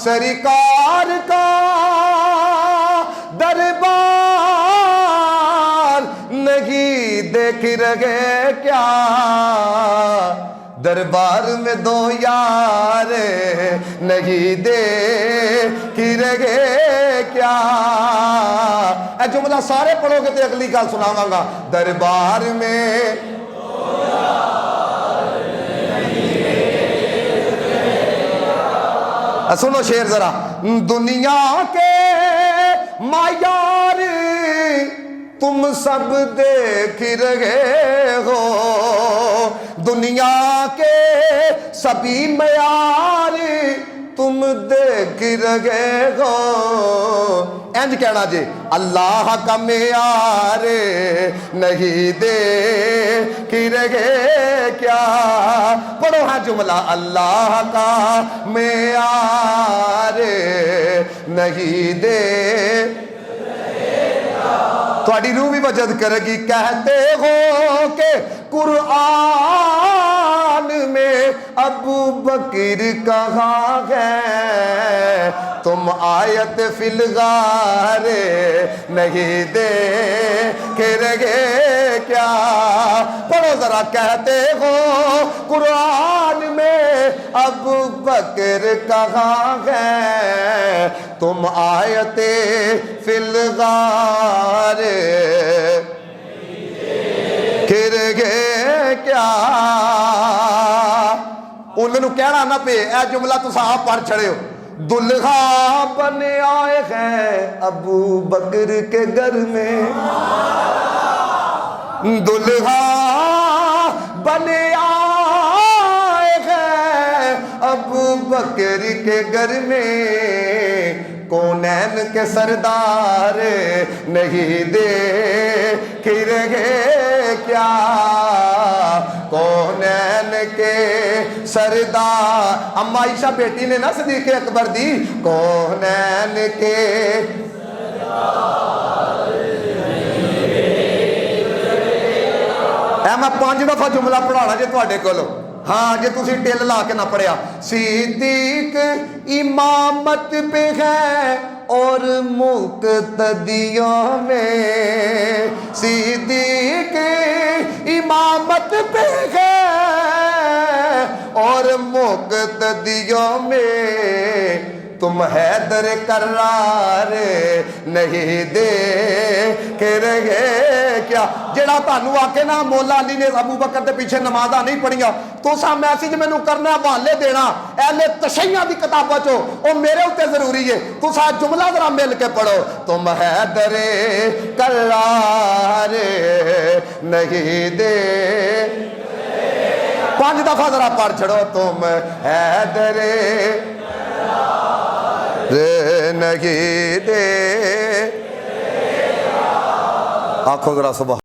सरकार का दरबार नहीं देख रहे क्या, दरबार में दो यार नहीं देख रहे क्या। ए जुमला सारे पढ़ोगे तो अगली गल सुनावांगा। दरबार में सुनो शेर जरा। दुनिया के मायार तुम सब देख रहे हो, दुनिया के सभी मयार तुम देख रहे हो। इंज कहना जी, अल्लाह का मेयार नहीं देख रहे क्या। पढ़ो हाँ जुमला, अल्लाह का मेयार नहीं दे। थोड़ी रूह भी बचत करेगी। कहते हो कि कुरान में अबू बकर कहाँ है, तुम आयत फिलगार नहीं देख रहे क्या। पढ़ो जरा। कहते हो कुरान में अबू बकर कहाँ है, तुम आयत फिलगार फिर गए क्या। उन्होंने कहना ना पे ए जुमला तुम आप पढ़ छड़े हो। दुल्हा बने आए हैं अबू बकर के घर में, दुल्हा बने आए हैं अबू बकर के घर में, कौनैन के सरदार नहीं देख रहे क्या, कौनैन के सरदार। अम्मा आयशा बेटी ने ना सदीक अकबर दी, कौनैन के मैं 5 दफा जुमला पढ़ाना जे तुहाडे कोलों। हाँ जे तुसी टिल ला के ना पढ़िया। सिद्दीक इमामत पे है और मुक्तदियों में, सिद्दीक इमामत पे है और मुक्तदियों में, तुम हैदर करार नहीं देख रहे क्या। जेड़ा तानू आके ना मौला अली ने अबू बकर के पीछे नमाज़ा नहीं पढ़िया, तो सा मैसेज मैनू करना हवाले देना एले तशैया की किताबों चो, वो मेरे उत्ते जरूरी है। तू सा जुमला जरा मिल के पढ़ो। तुम हैदर करार नहीं दे, 5 दफा जरा पढ़ छड़ो। तुम हैदर नहीं दे। आखो जरा सुबह।